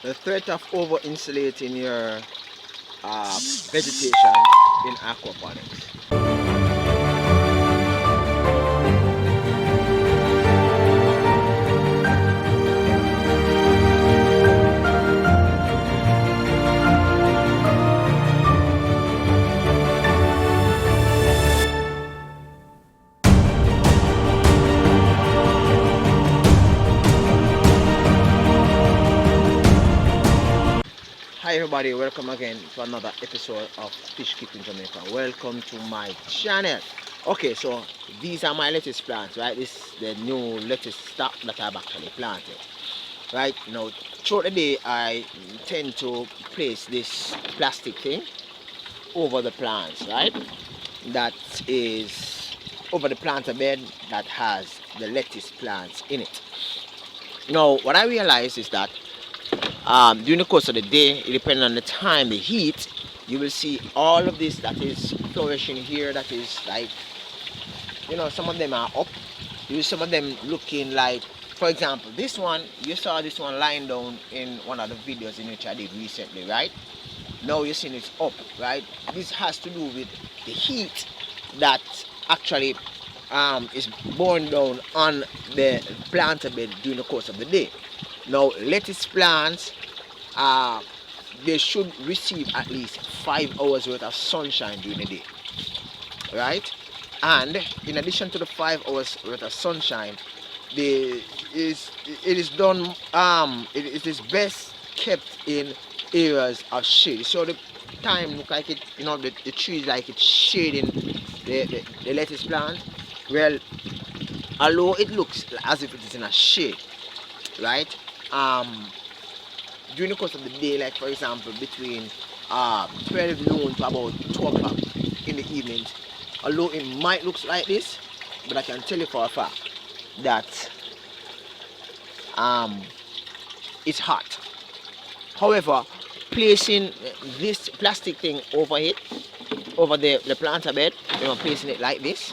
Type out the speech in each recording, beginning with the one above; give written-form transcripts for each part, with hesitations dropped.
The threat of over insulating your vegetation in aquaponics. Hi everybody, welcome again to another episode of Fish Keeping Jamaica. Welcome to my channel. Okay, so these are my lettuce plants, right? This is the new lettuce stock that I've actually planted. Right now, throughout the day, I tend to place this plastic thing over the plants, right? That is over the planter bed that has the lettuce plants in it. Now, what I realize is that during the course of the day, depending on the time, the heat, you will see all of this that is flourishing here. That is like, some of them are up. Some of them looking like, for example, this one, you saw this one lying down in one of the videos in which I did recently, right? Now you're seeing it's up, right? This has to do with the heat that actually is borne down on the planter bed during the course of the day. Now, lettuce plants, they should receive at least 5 hours worth of sunshine during the day, right? And in addition to the 5 hours worth of sunshine, it is best kept in areas of shade. So the time look like it, the trees like it's shading the lettuce plant. Well, although it looks as if it is in a shade, right? During the course of the day, like for example between 12 noon to about 2 o'clock in the evening, although it might look like this, but I can tell you for a fact that it's hot. However, placing this plastic thing over it, over the planter bed, placing it like this,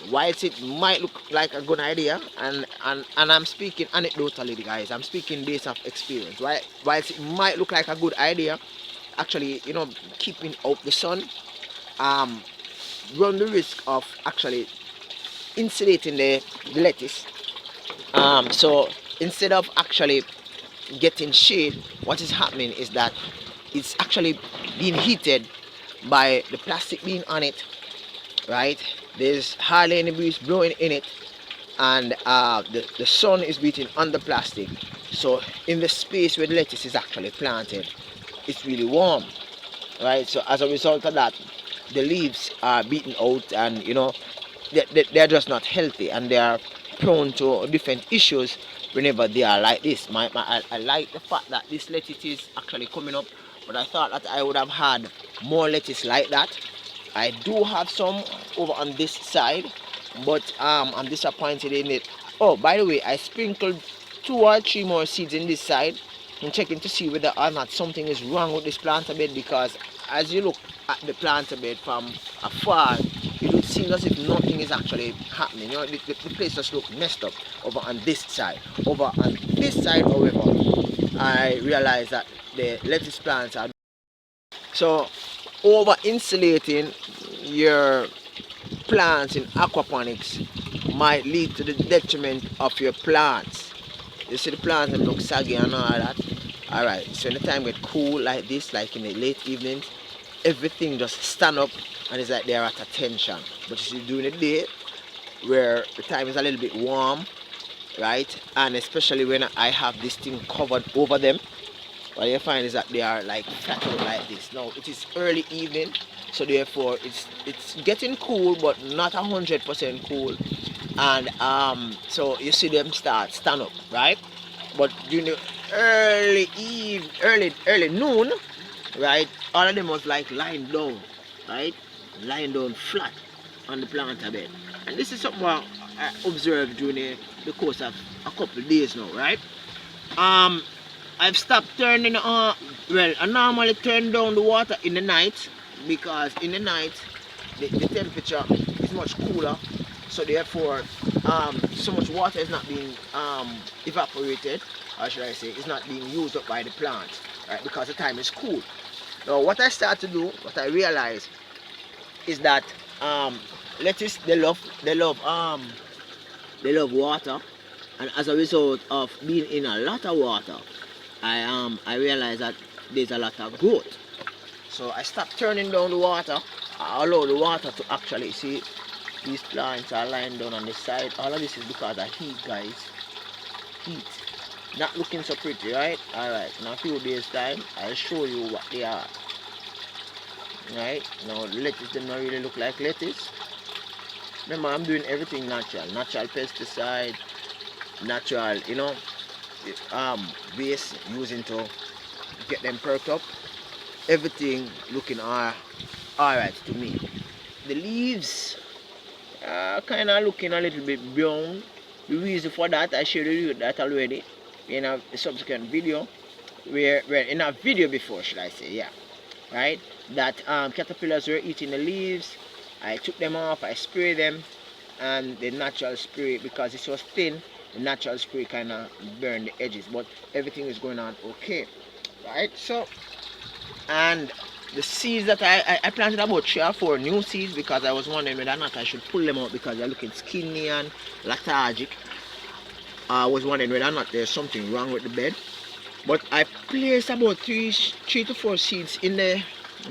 whilst it might look like a good idea, and I'm speaking anecdotally, guys, I'm speaking based off experience, right? Whilst it might look like a good idea, actually, keeping out the sun, run the risk of actually insulating the lettuce. So instead of actually getting shade, what is happening is that it's actually being heated by the plastic being on it, right? There's hardly any breeze blowing in it, and the sun is beating on the plastic. So in the space where the lettuce is actually planted, it's really warm, right? So as a result of that, the leaves are beaten out, and they're just not healthy, and they are prone to different issues whenever they are like this. I like the fact that this lettuce is actually coming up, but I thought that I would have had more lettuce like that. I do have some over on this side, but I'm disappointed in it. Oh, by the way, I sprinkled 2 or 3 more seeds in this side. I'm checking to see whether or not something is wrong with this planter bed, because as you look at the planter bed from afar, it would seem as if nothing is actually happening. The place just looks messed up over on this side. Over on this side, however, I realize that the lettuce plants are so over insulating your plants in aquaponics might lead to the detriment of your plants. You see the plants that look saggy and all that. Alright, so when the time get cool like this, like in the late evenings, everything just stand up and it's like they're at attention. But you see during the day, where the time is a little bit warm, right? And especially when I have this thing covered over them, what you find is that they are like flat out like this. Now it is early evening, so therefore it's getting cool, but not 100% cool. And so you see them stand up, right? But during the early noon, right, all of them was like lying down, right, lying down flat on the planter bed. And this is something I observed during the course of a couple of days now, right? I've stopped turning on. Well, I normally turn down the water in the night, because in the night the temperature is much cooler, so therefore so much water is not being evaporated, or should I say, it's not being used up by the plant, right? Because the time is cool. Now, what I start to do, what I realize, is that lettuce, they love water, and as a result of being in a lot of water, I realize that there's a lot of growth. So I stopped turning down the water. I allow the water to actually see. These plants are lying down on the side. All of this is because of heat, guys. Heat. Not looking so pretty, right? Alright, in a few days time, I'll show you what they are. Right? Now the lettuce does not really look like lettuce. Remember, I'm doing everything natural. Natural pesticide, natural, base using to get them perked up. Everything looking alright to me. The leaves kind of looking a little bit brown. The reason for that, I shared with you that already in a subsequent video, where in a video before, should I say, yeah, right, that caterpillars were eating the leaves. I took them off, I sprayed them, and the natural spray, because it was thin, the natural spray kind of burned the edges, but everything is going on okay, right? So, and the seeds that I planted about 3 or 4 new seeds, because I was wondering whether or not I should pull them out because they're looking skinny and lethargic. I was wondering whether or not there's something wrong with the bed. But I placed about 3 to 4 seeds in the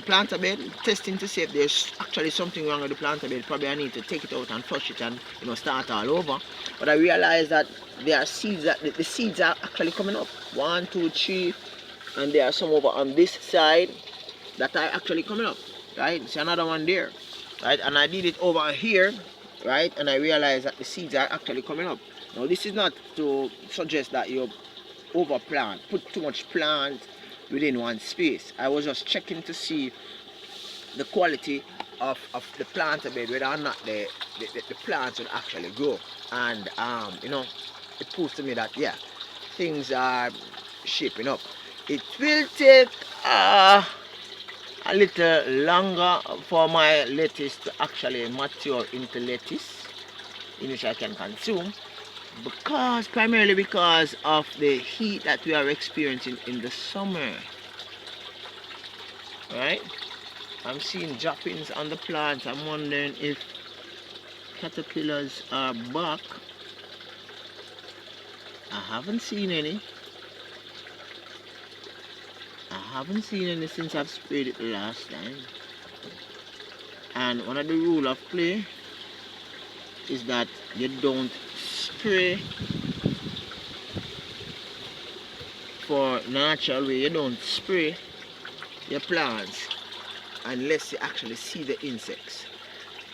planter bed, testing to see if there's actually something wrong with the planter bed. Probably I need to take it out and flush it and start all over. But I realized that there are seeds that the seeds are actually coming up. 1, 2, 3, and there are some over on this side that are actually coming up, right? There's another one there, right? And I did it over here, right? And I realized that the seeds are actually coming up. Now, this is not to suggest that you overplant, put too much plant within one space. I was just checking to see the quality of the planter bed, whether or not the plants will actually grow. And it proves to me that, yeah, things are shaping up. It will take a little longer for my lettuce to actually mature into lettuce in which I can consume, primarily because of the heat that we are experiencing in the summer. Right? I'm seeing droppings on the plants. I'm wondering if caterpillars are back. I haven't seen any. I haven't seen any since I've sprayed it the last time. And one of the rules of play is that you don't spray for natural way. You don't spray your plants unless you actually see the insects.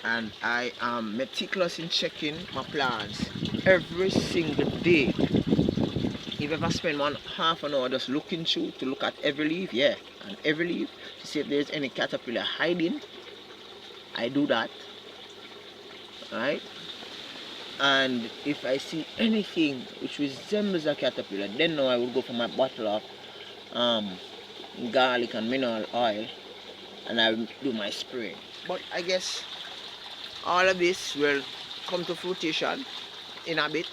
And I am meticulous in checking my plants every single day. If I spend half an hour just looking through to look at every leaf, yeah, and every leaf to see if there's any caterpillar hiding, I do that, right? And if I see anything which resembles a caterpillar, then now I will go for my bottle of garlic and mineral oil, and I will do my spray. But I guess all of this will come to fruition in a bit.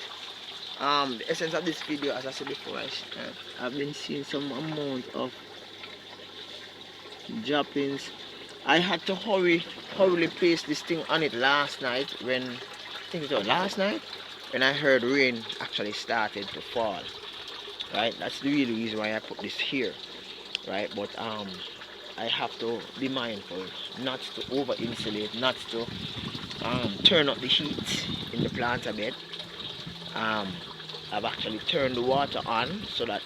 The essence of this video, as I said before, I've been seeing some amount of droppings. I had to hurriedly place this thing on it last night when I heard rain actually started to fall. Right, that's the real reason why I put this here. Right, but I have to be mindful not to over insulate, not to turn up the heat in the planter bed. I've actually turned the water on so that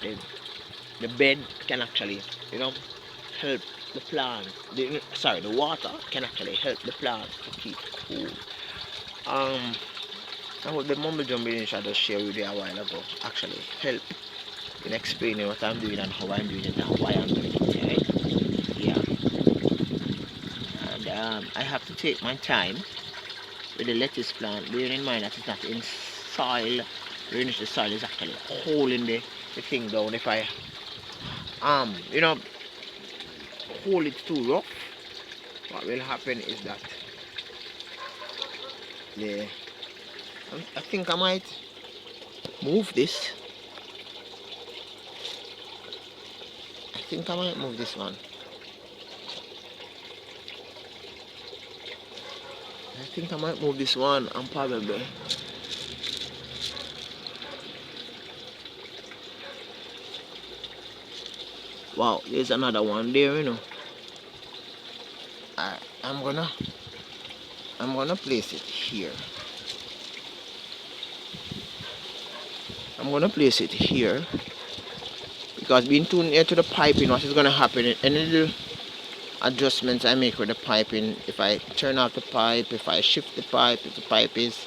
the bed can actually, help the plant. The water can actually help the plant to keep cool. I hope the mumble jumble I just shared with you a while ago actually help in explaining what I'm doing and how I'm doing it and why I'm doing it, right? Yeah. And I have to take my time with the lettuce plant, bearing in mind that it's not in soil. The soil is actually holding the thing down. If I hold it too rough, what will happen is that the I think I might move this. I think I might move this one. I think I might move this one and probably. Wow, there's another one there, you know. I'm gonna place it here. I'm gonna place it here because being too near to the piping, what is gonna happen? Any little adjustments I make with the piping, if I turn off the pipe, if I shift the pipe, if the pipe is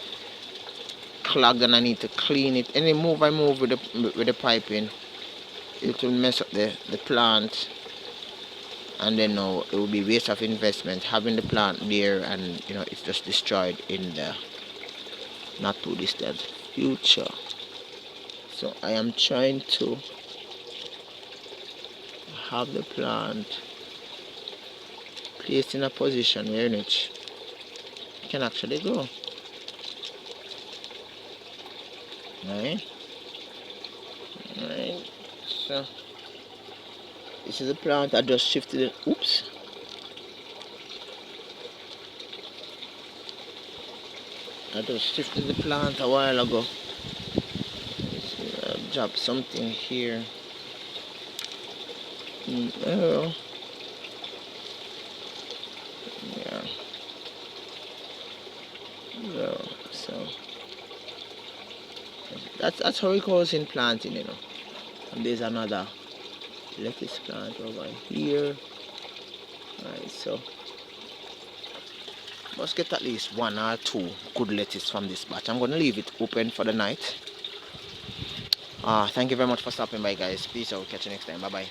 clogged and I need to clean it, any move I move with the piping, it will mess up the plant, and then no, it will be waste of investment having the plant there, and you know it's just destroyed in the not too distant future. So I am trying to have the plant placed in a position where it can actually grow. Right? Right. So this is the plant. I just shifted it. Oops. I just shifted the plant a while ago. I dropped something here. Oh. Yeah. Yeah. So that's how it goes in planting, you know. And there's another lettuce plant over here. Alright, so must get at least 1 or 2 good lettuce from this batch. I'm gonna leave it open for the night. Thank you very much for stopping by, guys. Peace out. Catch you next time. Bye bye.